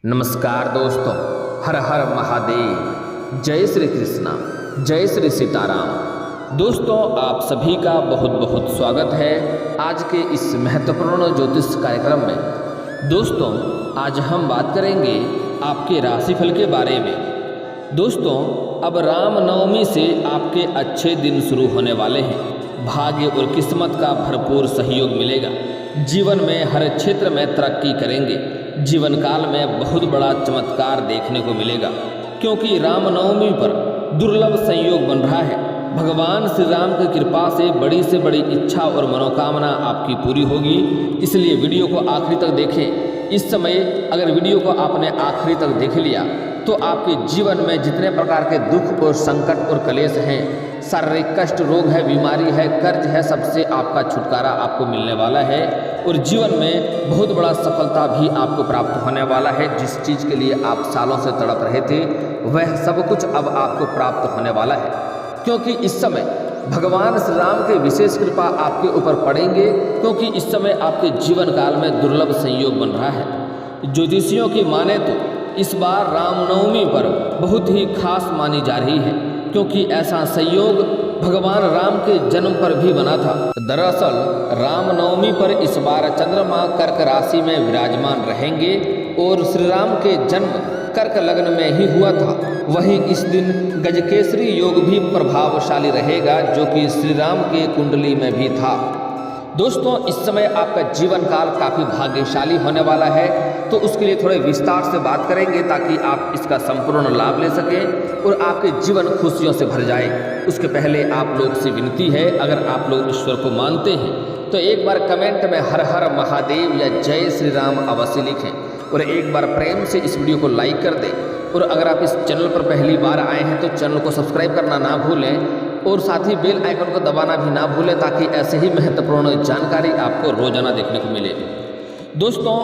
नमस्कार दोस्तों, हर हर महादेव, जय श्री कृष्णा, जय श्री सीताराम। दोस्तों, आप सभी का बहुत बहुत स्वागत है आज के इस महत्वपूर्ण ज्योतिष कार्यक्रम में। दोस्तों, आज हम बात करेंगे आपके राशिफल के बारे में। दोस्तों, अब रामनवमी से आपके अच्छे दिन शुरू होने वाले हैं। भाग्य और किस्मत का भरपूर सहयोग मिलेगा। जीवन में हर क्षेत्र में तरक्की करेंगे। जीवन काल में बहुत बड़ा चमत्कार देखने को मिलेगा, क्योंकि रामनवमी पर दुर्लभ संयोग बन रहा है। भगवान श्री राम की कृपा से बड़ी इच्छा और मनोकामना आपकी पूरी होगी। इसलिए वीडियो को आखिरी तक देखें। इस समय अगर वीडियो को आपने आखिरी तक देख लिया तो आपके जीवन में जितने प्रकार के दुख और संकट और कलेश हैं, शारीरिक कष्ट, रोग है, बीमारी है, कर्ज है, सबसे आपका छुटकारा आपको मिलने वाला है और जीवन में बहुत बड़ा सफलता भी आपको प्राप्त होने वाला है। जिस चीज़ के लिए आप सालों से तड़प रहे थे, वह सब कुछ अब आपको प्राप्त होने वाला है, क्योंकि इस समय भगवान श्री राम के विशेष कृपा आपके ऊपर पड़ेंगे, क्योंकि इस समय आपके जीवन काल में दुर्लभ संयोग बन रहा है। ज्योतिषियों की माने तो इस बार रामनवमी पर बहुत ही खास मानी जा रही है, क्योंकि ऐसा संयोग भगवान राम के जन्म पर भी बना था। दरअसल रामनवमी पर इस बार चंद्रमा कर्क राशि में विराजमान रहेंगे और श्री राम के जन्म कर्क लग्न में ही हुआ था। वहीं इस दिन गजकेसरी योग भी प्रभावशाली रहेगा, जो कि श्री राम के कुंडली में भी था। दोस्तों, इस समय आपका जीवन काल काफ़ी भाग्यशाली होने वाला है, तो उसके लिए थोड़े विस्तार से बात करेंगे ताकि आप इसका संपूर्ण लाभ ले सकें और आपके जीवन खुशियों से भर जाए। उसके पहले आप लोग से विनती है, अगर आप लोग ईश्वर को मानते हैं तो एक बार कमेंट में हर हर महादेव या जय श्री राम अवश्य लिखें और एक बार प्रेम से इस वीडियो को लाइक कर दें। और अगर आप इस चैनल पर पहली बार आए हैं तो चैनल को सब्सक्राइब करना ना भूलें और साथ ही बेल आइकन को दबाना भी ना भूलें, ताकि ऐसे ही महत्वपूर्ण जानकारी आपको रोजाना देखने को मिले। दोस्तों,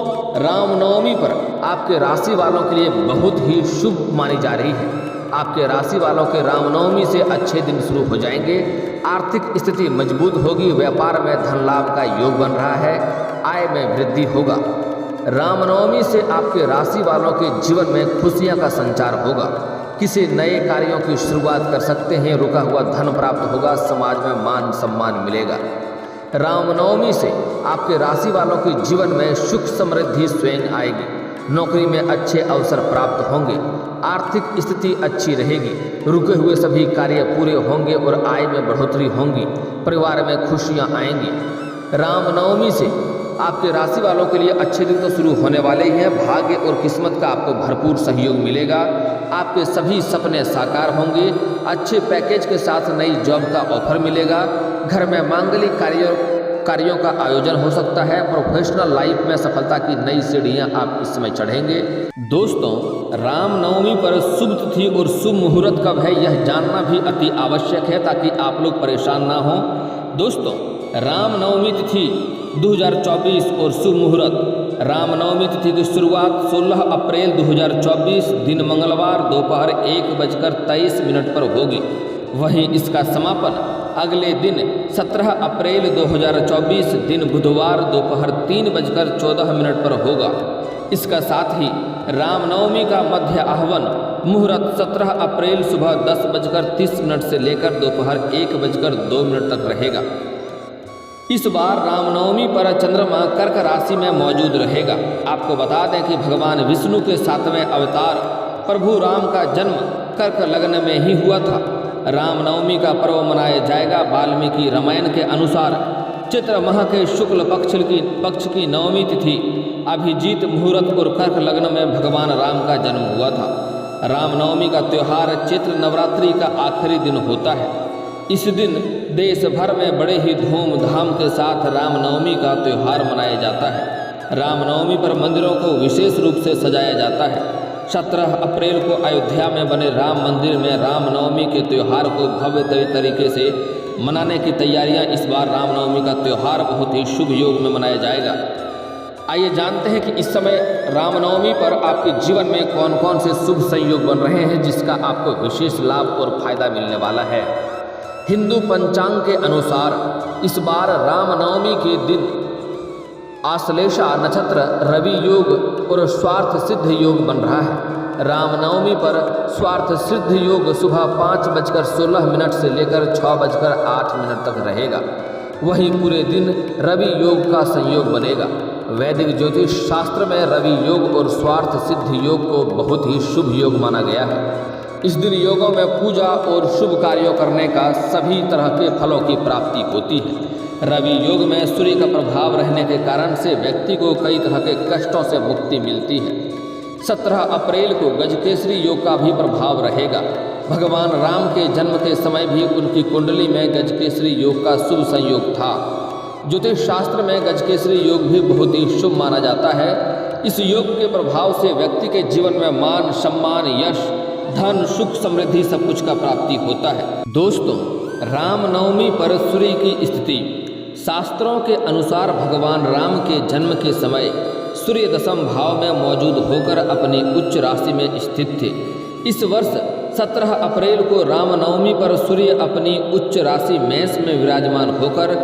रामनवमी पर आपके राशि वालों के लिए बहुत ही शुभ मानी जा रही है। आपके राशि वालों के रामनवमी से अच्छे दिन शुरू हो जाएंगे। आर्थिक स्थिति मजबूत होगी। व्यापार में धन लाभ का योग बन रहा है। आय में वृद्धि होगा। रामनवमी से आपके राशि वालों के जीवन में खुशियां का संचार होगा। किसी नए कार्यों की शुरुआत कर सकते हैं। रुका हुआ धन प्राप्त होगा। समाज में मान सम्मान मिलेगा। रामनवमी से आपके राशि वालों के जीवन में सुख समृद्धि स्वयं आएगी। नौकरी में अच्छे अवसर प्राप्त होंगे। आर्थिक स्थिति अच्छी रहेगी। रुके हुए सभी कार्य पूरे होंगे और आय में बढ़ोतरी होगी। परिवार में खुशियां आएंगी। रामनवमी से आपके राशि वालों के लिए अच्छे दिन तो शुरू होने वाले ही हैं। भाग्य और किस्मत का आपको भरपूर सहयोग मिलेगा। आपके सभी सपने साकार होंगे। अच्छे पैकेज के साथ नई जॉब का ऑफर मिलेगा। घर में मांगलिक कार्यों का आयोजन हो सकता है। प्रोफेशनल लाइफ में सफलता की नई सीढ़ियां आप इस समय चढ़ेंगे। दोस्तों, रामनवमी पर शुभ तिथि और शुभ मुहूर्त कब है, यह जानना भी अति आवश्यक है, ताकि आप लोग परेशान ना हो। दोस्तों, रामनवमी तिथि 2024 और शुभ मुहूर्त। रामनवमी तिथि की शुरुआत 16 अप्रैल 2024 दिन मंगलवार दोपहर 1:23 पर होगी। वहीं इसका समापन अगले दिन 17 अप्रैल 2024 दिन बुधवार दोपहर 3:14 पर होगा। इसका साथ ही रामनवमी का मध्य आहवन मुहूर्त 17 अप्रैल सुबह 10:30 से लेकर दोपहर 1:02 तक रहेगा। इस बार रामनवमी पर चंद्रमा कर्क राशि में मौजूद रहेगा। आपको बता दें कि भगवान विष्णु के 7वें अवतार प्रभु राम का जन्म कर्क लग्न में ही हुआ था। रामनवमी का पर्व मनाया जाएगा। वाल्मीकि रामायण के अनुसार चैत्र माह के शुक्ल पक्ष की नवमी तिथि अभिजीत मुहूर्त और कर्क लग्न में भगवान राम का जन्म हुआ था। रामनवमी का त्यौहार चैत्र नवरात्रि का आखिरी दिन होता है। इस दिन देश भर में बड़े ही धूमधाम के साथ रामनवमी का त्यौहार मनाया जाता है। रामनवमी पर मंदिरों को विशेष रूप से सजाया जाता है। 17 अप्रैल को अयोध्या में बने राम मंदिर में रामनवमी के त्यौहार को भव्य तरीके से मनाने की तैयारियां। इस बार रामनवमी का त्यौहार बहुत ही शुभ योग में मनाया जाएगा। आइए जानते हैं कि इस समय रामनवमी पर आपके जीवन में कौन कौन से शुभ संयोग बन रहे हैं, जिसका आपको विशेष लाभ और फायदा मिलने वाला है। हिंदू पंचांग के अनुसार इस बार रामनवमी के दिन आश्लेषा नक्षत्र रवि योग और स्वार्थ सिद्ध योग बन रहा है। रामनवमी पर स्वार्थ सिद्ध योग सुबह 5:16 से लेकर 6:08 तक रहेगा। वहीं पूरे दिन रवि योग का संयोग बनेगा। वैदिक ज्योतिष शास्त्र में रवि योग और स्वार्थ सिद्ध योग को बहुत ही शुभ योग माना गया है। इस दिन योगों में पूजा और शुभ कार्यों करने का सभी तरह के फलों की प्राप्ति होती है। रवि योग में सूर्य का प्रभाव रहने के कारण से व्यक्ति को कई तरह के कष्टों से मुक्ति मिलती है। 17 अप्रैल को गजकेसरी योग का भी प्रभाव रहेगा। भगवान राम के जन्म के समय भी उनकी कुंडली में गजकेसरी योग का शुभ संयोग था। ज्योतिष शास्त्र में गजकेसरी योग भी बहुत ही शुभ माना जाता है। इस योग के प्रभाव से व्यक्ति के जीवन में मान, सम्मान, यश, धन, सुख, समृद्धि सब कुछ का प्राप्ति होता है। दोस्तों, रामनवमी पर सूर्य की स्थिति शास्त्रों के अनुसार भगवान राम के जन्म के समय सूर्य दशम भाव में मौजूद होकर अपनी उच्च राशि में स्थित थे। इस वर्ष 17 अप्रैल को रामनवमी पर सूर्य अपनी उच्च राशि मेष में विराजमान होकर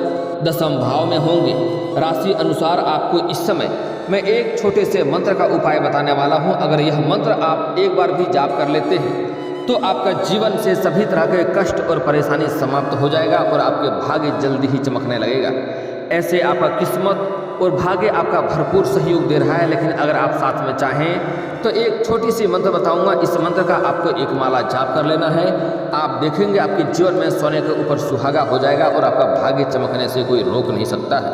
दशम भाव में होंगे। राशि अनुसार आपको इस समय मैं एक छोटे से मंत्र का उपाय बताने वाला हूं। अगर यह मंत्र आप एक बार भी जाप कर लेते हैं तो आपका जीवन से सभी तरह के कष्ट और परेशानी समाप्त हो जाएगा और आपके भाग्य जल्दी ही चमकने लगेगा। ऐसे आपका किस्मत और भाग्य आपका भरपूर सहयोग दे रहा है। लेकिन अगर आप साथ में चाहें तो एक छोटी सी मंत्र बताऊंगा। इस मंत्र का आपको एक माला जाप कर लेना है। आप देखेंगे आपके जीवन में सोने के ऊपर सुहागा हो जाएगा और आपका भाग्य चमकने से कोई रोक नहीं सकता है।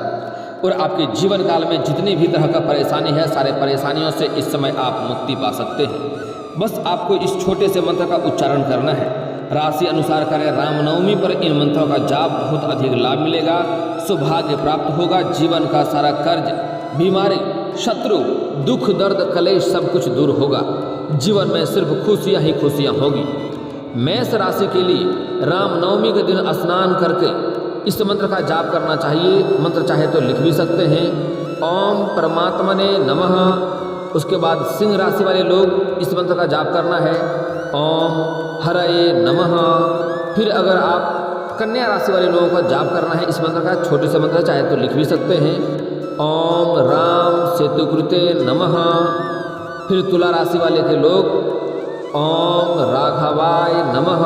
और आपके जीवन काल में जितनी भी तरह का परेशानी है, सारे परेशानियों से इस समय आप मुक्ति पा सकते हैं। बस आपको इस छोटे से मंत्र का उच्चारण करना है। राशि अनुसार करें। रामनवमी पर इन मंत्रों का जाप बहुत अधिक लाभ मिलेगा, सौभाग्य प्राप्त होगा, जीवन का सारा कर्ज, बीमारी, शत्रु, दुख, दर्द, कलेश सब कुछ दूर होगा। जीवन में सिर्फ खुशियां ही खुशियां होगी। मेष राशि के लिए रामनवमी के दिन स्नान करके इस मंत्र का जाप करना चाहिए। मंत्र चाहे तो लिख भी सकते हैं। ओम परमात्मने नमः। उसके बाद सिंह राशि वाले लोग इस मंत्र का जाप करना है। ओम हरये नमः। फिर अगर आप कन्या राशि वाले लोगों का जाप करना है इस मंत्र का, छोटे से मंत्र चाहे तो लिख भी सकते हैं। ओम राम सेतुकृते नमः। फिर तुला राशि वाले के लोग ओम राघवाय नमः।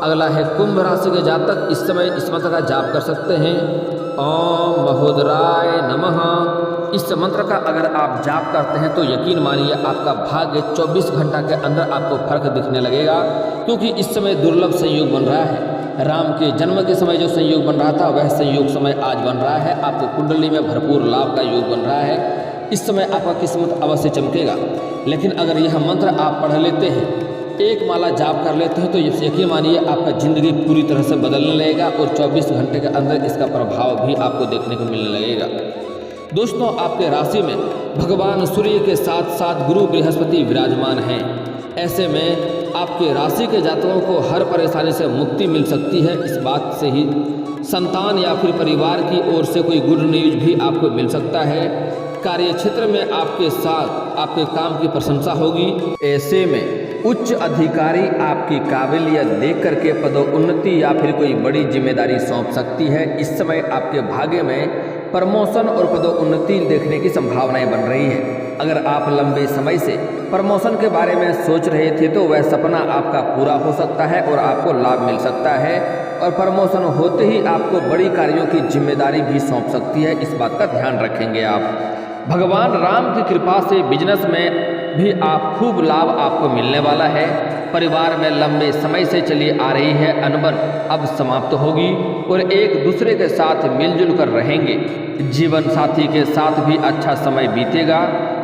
अगला है कुंभ राशि के जातक इस समय इस मंत्र का जाप कर सकते हैं। ओम महोदराय नमः। इस मंत्र का अगर आप जाप करते हैं तो यकीन मानिए आपका भाग्य 24 घंटा के अंदर आपको फर्क दिखने लगेगा, क्योंकि इस समय दुर्लभ संयोग बन रहा है। राम के जन्म के समय जो संयोग बन रहा था वह संयोग समय आज बन रहा है। आपको कुंडली में भरपूर लाभ का योग बन रहा है। इस समय आपका किस्मत अवश्य चमकेगा। लेकिन अगर यह मंत्र आप पढ़ लेते हैं, एक माला जाप कर लेते हैं, तो यकीन मानिए आपका ज़िंदगी पूरी तरह से बदलने लगेगा और 24 घंटे के अंदर इसका प्रभाव भी आपको देखने को मिलने लगेगा। दोस्तों, आपके राशि में भगवान सूर्य के साथ साथ गुरु बृहस्पति विराजमान हैं। ऐसे में आपके राशि के जातकों को हर परेशानी से मुक्ति मिल सकती है। इस बात से ही संतान या फिर परिवार की ओर से कोई गुड न्यूज भी आपको मिल सकता है। कार्य क्षेत्र में आपके साथ आपके काम की प्रशंसा होगी। ऐसे में उच्च अधिकारी आपकी काबिलियत देख करके पदोन्नति या फिर कोई बड़ी जिम्मेदारी सौंप सकती है। इस समय आपके भाग्य में प्रमोशन और पदोन्नति देखने की संभावनाएं बन रही है। अगर आप लंबे समय से प्रमोशन के बारे में सोच रहे थे तो वह सपना आपका पूरा हो सकता है और आपको लाभ मिल सकता है। और प्रमोशन होते ही आपको बड़ी कार्यों की जिम्मेदारी भी सौंप सकती है। इस बात का ध्यान रखेंगे आप। भगवान राम की कृपा से बिजनेस में भी आप खूब लाभ आपको मिलने वाला है। परिवार में लंबे समय से चली आ रही है अनबन अब समाप्त होगी और एक दूसरे के साथ मिलजुल कर रहेंगे। जीवन साथी के साथ भी अच्छा समय बीतेगा।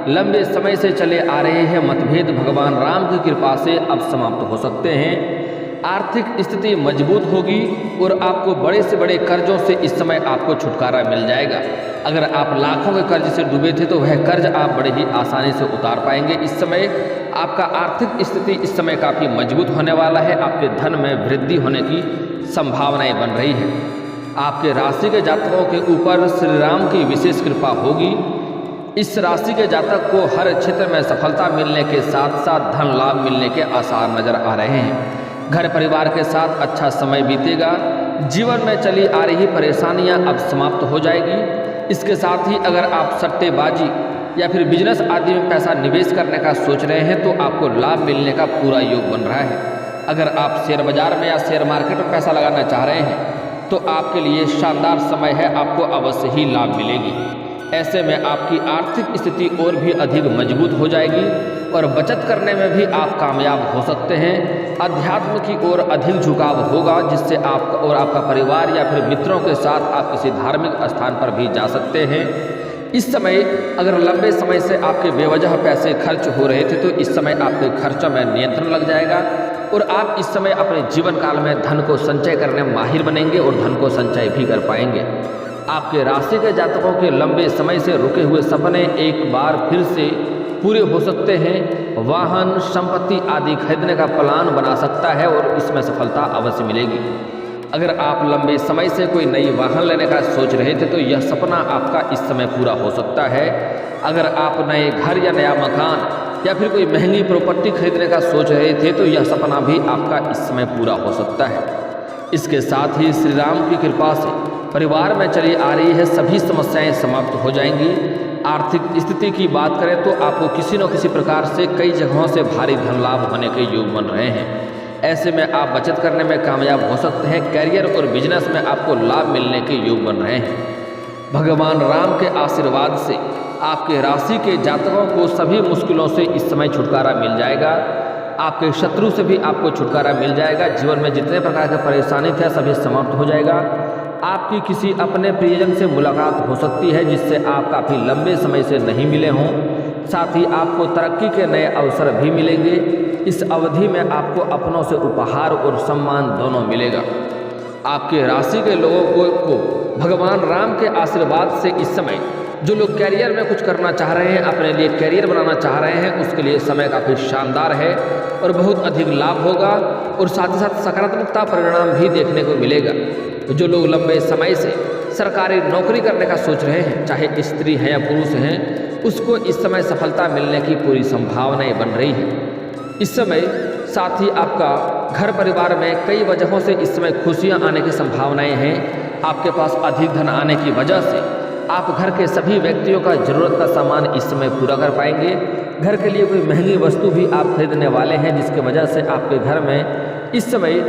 लंबे समय से चले आ रहे हैं मतभेद भगवान राम की कृपा से अब समाप्त हो सकते हैं। आर्थिक स्थिति मजबूत होगी और आपको बड़े से बड़े कर्जों से इस समय आपको छुटकारा मिल जाएगा। अगर आप लाखों के कर्ज से डूबे थे तो वह कर्ज आप बड़े ही आसानी से उतार पाएंगे। इस समय आपका आर्थिक स्थिति इस समय काफ़ी मजबूत होने वाला है। आपके धन में वृद्धि होने की संभावनाएं बन रही है। आपके राशि के जातकों के ऊपर श्री राम की विशेष कृपा होगी। इस राशि के जातक को हर क्षेत्र में सफलता मिलने के साथ साथ धन लाभ मिलने के आसार नजर आ रहे हैं। घर परिवार के साथ अच्छा समय बीतेगा। जीवन में चली आ रही परेशानियां अब समाप्त हो जाएगी। इसके साथ ही अगर आप सट्टेबाजी या फिर बिजनेस आदि में पैसा निवेश करने का सोच रहे हैं तो आपको लाभ मिलने का पूरा योग बन रहा है। अगर आप शेयर बाजार में या शेयर मार्केट में पैसा लगाना चाह रहे हैं तो आपके लिए शानदार समय है, आपको अवश्य ही लाभ मिलेगी। ऐसे में आपकी आर्थिक स्थिति और भी अधिक मजबूत हो जाएगी और बचत करने में भी आप कामयाब हो सकते हैं। अध्यात्म की ओर अधिक झुकाव होगा, जिससे आप और आपका परिवार या फिर मित्रों के साथ आप किसी धार्मिक स्थान पर भी जा सकते हैं। इस समय अगर लंबे समय से आपके बेवजह पैसे खर्च हो रहे थे तो इस समय आपके खर्चों में नियंत्रण लग जाएगा और आप इस समय अपने जीवन काल में धन को संचय करने में माहिर बनेंगे और धन को संचय भी कर पाएंगे। आपके राशि के जातकों के लंबे समय से रुके हुए सपने एक बार फिर से पूरे हो सकते हैं। वाहन, संपत्ति आदि खरीदने का प्लान बना सकता है और इसमें सफलता अवश्य मिलेगी। अगर आप लंबे समय से कोई नई वाहन लेने का सोच रहे थे तो यह सपना आपका इस समय पूरा हो सकता है। अगर आप नए घर या नया मकान या फिर कोई महंगी प्रॉपर्टी खरीदने का सोच रहे थे तो यह सपना भी आपका इस समय पूरा हो सकता है। इसके साथ ही श्री राम की कृपा से परिवार में चली आ रही है सभी समस्याएं समाप्त हो जाएंगी। आर्थिक स्थिति की बात करें तो आपको किसी न किसी प्रकार से कई जगहों से भारी धन लाभ होने के योग बन रहे हैं। ऐसे में आप बचत करने में कामयाब हो सकते हैं। कैरियर और बिजनेस में आपको लाभ मिलने के योग बन रहे हैं। भगवान राम के आशीर्वाद से आपके राशि के जातकों को सभी मुश्किलों से इस समय छुटकारा मिल जाएगा। आपके शत्रु से भी आपको छुटकारा मिल जाएगा। जीवन में जितने प्रकार के परेशानी थे सभी समाप्त हो जाएगा। आपकी किसी अपने प्रियजन से मुलाकात हो सकती है जिससे आप काफ़ी लंबे समय से नहीं मिले हों। साथ ही आपको तरक्की के नए अवसर भी मिलेंगे। इस अवधि में आपको अपनों से उपहार और सम्मान दोनों मिलेगा। आपके राशि के लोगों को भगवान राम के आशीर्वाद से इस समय जो लोग कैरियर में कुछ करना चाह रहे हैं, अपने लिए कैरियर बनाना चाह रहे हैं, उसके लिए समय काफ़ी शानदार है और बहुत अधिक लाभ होगा और साथ ही साथ सकारात्मकता परिणाम भी देखने को मिलेगा। जो लोग लंबे समय से सरकारी नौकरी करने का सोच रहे हैं, चाहे स्त्री हैं या पुरुष हैं, उसको इस समय सफलता मिलने की पूरी संभावनाएं बन रही है। इस समय साथ ही आपका घर परिवार में कई वजहों से इस समय खुशियां आने की संभावनाएं हैं। आपके पास अधिक धन आने की वजह से आप घर के सभी व्यक्तियों का ज़रूरत का सामान इस समय पूरा कर पाएंगे। घर के लिए कोई महंगी वस्तु भी आप खरीदने वाले हैं जिसकी वजह से आपके घर में इस समय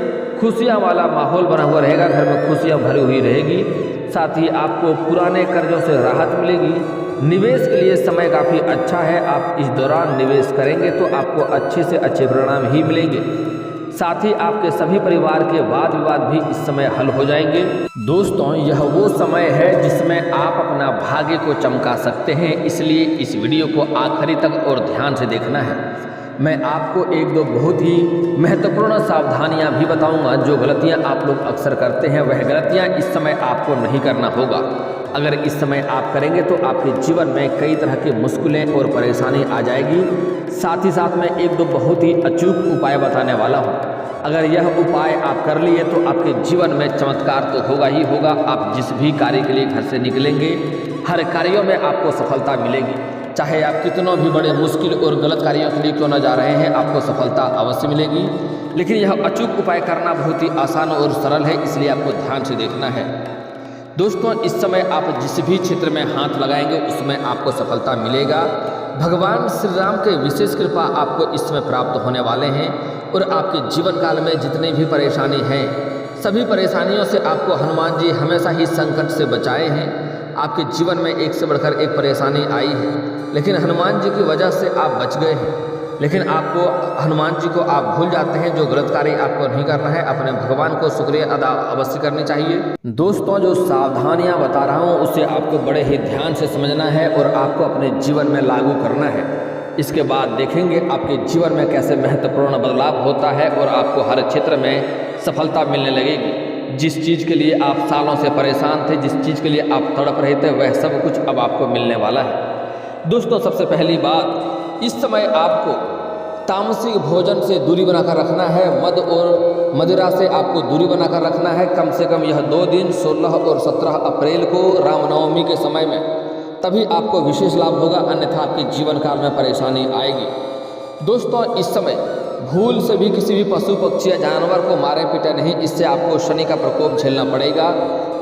खुशियाँ वाला माहौल बना हुआ रहेगा। घर में खुशियाँ भरी हुई रहेगी। साथ ही आपको पुराने कर्जों से राहत मिलेगी। निवेश के लिए समय काफ़ी अच्छा है। आप इस दौरान निवेश करेंगे तो आपको अच्छे से अच्छे परिणाम ही मिलेंगे। साथ ही आपके सभी परिवार के वाद विवाद भी इस समय हल हो जाएंगे। दोस्तों, यह वो समय है जिसमें आप अपना भाग्य को चमका सकते हैं, इसलिए इस वीडियो को आखिरी तक और ध्यान से देखना है। मैं आपको एक दो बहुत ही महत्वपूर्ण सावधानियां भी बताऊंगा। जो गलतियां आप लोग अक्सर करते हैं वह गलतियां इस समय आपको नहीं करना होगा। अगर इस समय आप करेंगे तो आपके जीवन में कई तरह की मुश्किलें और परेशानी आ जाएगी। साथ ही साथ मैं एक दो बहुत ही अचूक उपाय बताने वाला हूँ। अगर यह उपाय आप कर लिए तो आपके जीवन में चमत्कार तो होगा ही होगा। आप जिस भी कार्य के लिए घर से निकलेंगे, हर कार्यों में आपको सफलता मिलेगी। चाहे आप कितनों भी बड़े मुश्किल और गलत कार्यों के लिए क्यों न जा रहे हैं, आपको सफलता अवश्य मिलेगी। लेकिन यह अचूक उपाय करना बहुत ही आसान और सरल है, इसलिए आपको ध्यान से देखना है। दोस्तों, इस समय आप जिस भी क्षेत्र में हाथ लगाएंगे उसमें आपको सफलता मिलेगा। भगवान श्री राम के विशेष कृपा आपको इस समय प्राप्त होने वाले हैं और आपके जीवन काल में जितनी भी परेशानी हैं, सभी परेशानियों से आपको हनुमान जी हमेशा ही संकट से बचाए हैं। आपके जीवन में एक से बढ़कर एक परेशानी आई है, लेकिन हनुमान जी की वजह से आप बच गए हैं। लेकिन आपको हनुमान जी को आप भूल जाते हैं। जो गलत कार्य आपको नहीं करना है, अपने भगवान को शुक्रिया अदा अवश्य करनी चाहिए। दोस्तों, जो सावधानियां बता रहा हूं उसे आपको बड़े ही ध्यान से समझना है और आपको अपने जीवन में लागू करना है। इसके बाद देखेंगे आपके जीवन में कैसे महत्वपूर्ण बदलाव होता है और आपको हर क्षेत्र में सफलता मिलने लगेगी। जिस चीज़ के लिए आप सालों से परेशान थे, जिस चीज़ के लिए आप तड़प रहे थे, वह सब कुछ अब आपको मिलने वाला है। दोस्तों, सबसे पहली बात, इस समय आपको तामसिक भोजन से दूरी बनाकर रखना है। मद और मदिरा से आपको दूरी बनाकर रखना है। कम से कम यह 2 दिन 16 और 17 अप्रैल को रामनवमी के समय में, तभी आपको विशेष लाभ होगा, अन्यथा आपके जीवन काल में परेशानी आएगी। दोस्तों, इस समय भूल से भी किसी भी पशु पक्षी या जानवर को मारे पीटे नहीं, इससे आपको शनि का प्रकोप झेलना पड़ेगा।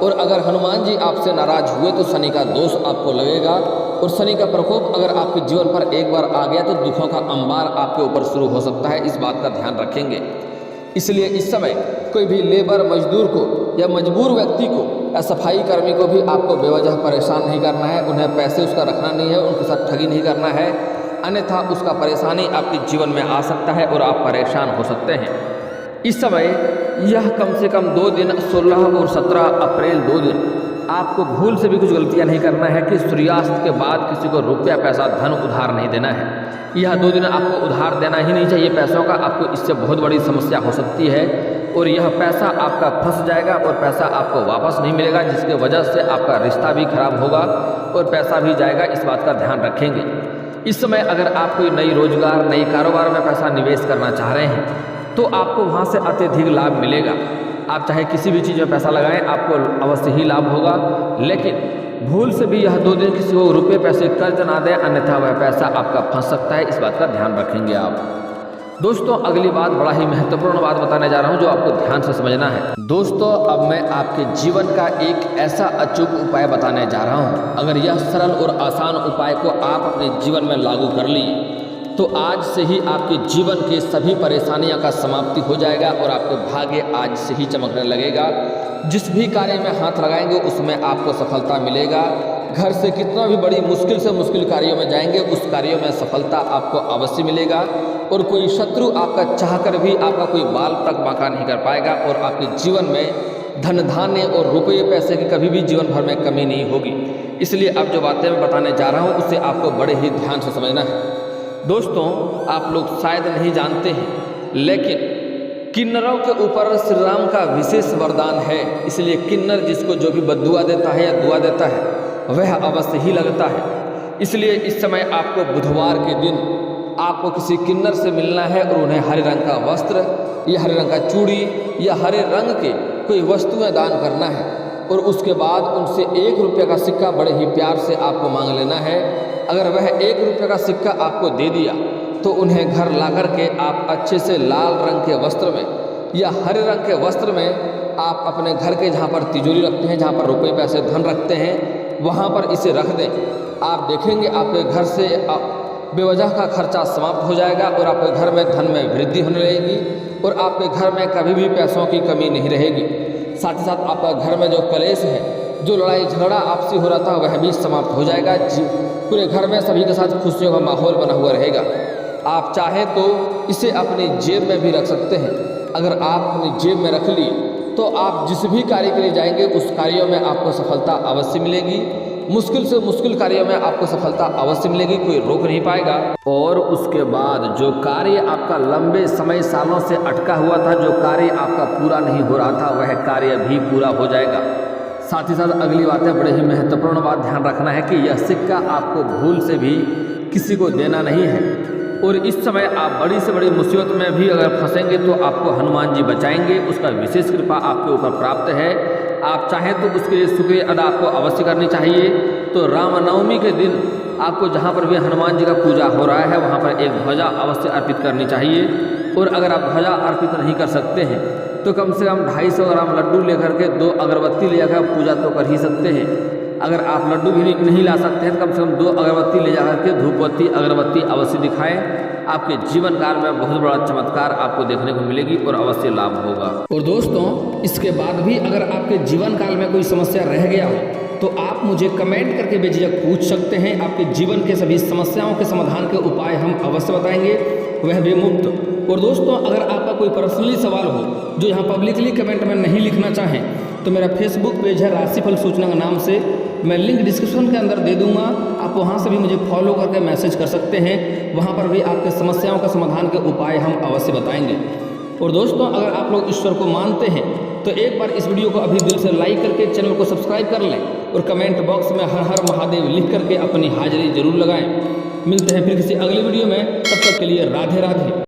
और अगर हनुमान जी आपसे नाराज हुए तो शनि का दोष आपको लगेगा, और शनि का प्रकोप अगर आपके जीवन पर एक बार आ गया तो दुखों का अंबार आपके ऊपर शुरू हो सकता है। इस बात का ध्यान रखेंगे। इसलिए इस समय कोई भी लेबर मजदूर को या मजबूर व्यक्ति को या सफाई कर्मी को भी आपको बेवजह परेशान नहीं करना है, उन्हें पैसे उसका रखना नहीं है, उनके साथ ठगी नहीं करना है, अन्यथा उसका परेशानी आपके जीवन में आ सकता है और आप परेशान हो सकते हैं। इस समय यह कम से कम 2 दिन 16 और 17 अप्रैल 2 दिन आपको भूल से भी कुछ गलतियां नहीं करना है कि सूर्यास्त के बाद किसी को रुपया पैसा धन उधार नहीं देना है। यह 2 दिन आपको उधार देना ही नहीं चाहिए पैसों का, आपको इससे बहुत बड़ी समस्या हो सकती है और यह पैसा आपका फंस जाएगा और पैसा आपको वापस नहीं मिलेगा, जिसके वजह से आपका रिश्ता भी खराब होगा और पैसा भी जाएगा। इस बात का ध्यान रखेंगे। इस समय अगर आप कोई नई रोजगार नई कारोबार में पैसा निवेश करना चाह रहे हैं तो आपको वहाँ से अत्यधिक लाभ मिलेगा। आप चाहे किसी भी चीज़ में पैसा लगाएं, आपको अवश्य ही लाभ होगा, लेकिन भूल से भी यह 2 दिन किसी को रुपये पैसे कर्ज ना दें, अन्यथा वह पैसा आपका फंस सकता है। इस बात का ध्यान रखेंगे आप। दोस्तों अगली बात बड़ा ही महत्वपूर्ण बात बताने जा रहा हूं जो आपको ध्यान से समझना है। दोस्तों अब मैं आपके जीवन का एक ऐसा अचूक उपाय बताने जा रहा हूं। अगर यह सरल और आसान उपाय को आप अपने जीवन में लागू कर लिए तो आज से ही आपके जीवन के सभी परेशानियों का समाप्ति हो जाएगा और आपके भाग्य आज से ही चमकने लगेगा। जिस भी कार्य में हाथ लगाएंगे उसमें आपको सफलता मिलेगा। घर से कितना भी बड़ी मुश्किल से मुश्किल कार्यों में जाएंगे उस कार्यों में सफलता आपको अवश्य मिलेगा और कोई शत्रु आपका चाहकर भी आपका कोई बाल तक बांका नहीं कर पाएगा और आपके जीवन में धन धान्य और रुपये पैसे की कभी भी जीवन भर में कमी नहीं होगी। इसलिए अब जो बातें मैं बताने जा रहा हूँ उसे आपको बड़े ही ध्यान से समझना है। दोस्तों आप लोग शायद नहीं जानते हैं, लेकिन किन्नरों के ऊपर श्री राम का विशेष वरदान है। इसलिए किन्नर जिसको जो भी बद्दुआ देता है या दुआ देता है वह अवश्य ही लगता है। इसलिए इस समय आपको बुधवार के दिन आपको किसी किन्नर से मिलना है और उन्हें हरे रंग का वस्त्र या हरे रंग का चूड़ी या हरे रंग के कोई वस्तुएं दान करना है और उसके बाद उनसे 1 रुपये का सिक्का बड़े ही प्यार से आपको मांग लेना है। अगर वह 1 रुपये का सिक्का आपको दे दिया तो उन्हें घर ला कर के आप अच्छे से लाल रंग के वस्त्र में या हरे रंग के वस्त्र में आप अपने घर के जहाँ पर तिजोरी रखते हैं, जहाँ पर रुपये पैसे धन रखते हैं, वहाँ पर इसे रख दें। आप देखेंगे आपके घर से बेवजह का खर्चा समाप्त हो जाएगा और आपके घर में धन में वृद्धि होने लगेगी और आपके घर में कभी भी पैसों की कमी नहीं रहेगी। साथ ही साथ आपका घर में जो कलेश है, जो लड़ाई झगड़ा आपसी हो रहा था वह भी समाप्त हो जाएगा। पूरे घर में सभी के साथ खुशियों का माहौल बना हुआ रहेगा। आप चाहें तो इसे अपनी जेब में भी रख सकते हैं। अगर आप अपनी जेब में रख लिए तो आप जिस भी कार्य के लिए जाएंगे उस कार्यों में आपको सफलता अवश्य मिलेगी। मुश्किल से मुश्किल कार्यों में आपको सफलता अवश्य मिलेगी, कोई रोक नहीं पाएगा। और उसके बाद जो कार्य आपका लंबे समय सालों से अटका हुआ था, जो कार्य आपका पूरा नहीं हो रहा था, वह कार्य भी पूरा हो जाएगा। साथ ही साथ अगली बात है, बड़े ही महत्वपूर्ण बात ध्यान रखना है कि यह सिक्का आपको भूल से भी किसी को देना नहीं है। और इस समय आप बड़ी से बड़ी मुसीबत में भी अगर फंसेंगे तो आपको हनुमान जी बचाएंगे, उसका विशेष कृपा आपके ऊपर प्राप्त है। आप चाहें तो उसके लिए शुक्रिया अदा आपको अवश्य करनी चाहिए। तो रामनवमी के दिन आपको जहाँ पर भी हनुमान जी का पूजा हो रहा है वहाँ पर एक ध्वजा अवश्य अर्पित करनी चाहिए। और अगर आप ध्वजा अर्पित नहीं कर सकते हैं तो कम से कम 250 ग्राम लड्डू लेकर के 2 अगरबत्ती ले जाकर पूजा तो कर ही सकते हैं। अगर आप लड्डू भी नहीं ला सकते हैं तो कम से कम 2 अगरबत्ती ले जाकर के धूपबत्ती अगरबत्ती अवश्य दिखाएं। आपके जीवन काल में बहुत बड़ा चमत्कार आपको देखने को मिलेगी और अवश्य लाभ होगा। और दोस्तों इसके बाद भी अगर आपके जीवन काल में कोई समस्या रह गया हो तो आप मुझे कमेंट करके बेझिझक पूछ सकते हैं। आपके जीवन के सभी समस्याओं के समाधान के उपाय हम अवश्य बताएंगे, वह भी मुफ्त। और दोस्तों अगर आपका कोई पर्सनली सवाल हो जो यहाँ पब्लिकली कमेंट में नहीं लिखना चाहें तो मेरा फेसबुक पेज है राशिफल सूचना के नाम से, मैं लिंक डिस्क्रिप्शन के अंदर दे दूंगा। आप वहां से भी मुझे फॉलो करके मैसेज कर सकते हैं, वहां पर भी आपके समस्याओं का समाधान के उपाय हम अवश्य बताएंगे। और दोस्तों अगर आप लोग ईश्वर को मानते हैं तो एक बार इस वीडियो को अभी दिल से लाइक करके चैनल को सब्सक्राइब कर लें और कमेंट बॉक्स में हर हर महादेव लिख करके अपनी हाजिरी जरूर लगाएं। मिलते हैं फिर किसी अगली वीडियो में, तब तक के लिए राधे राधे।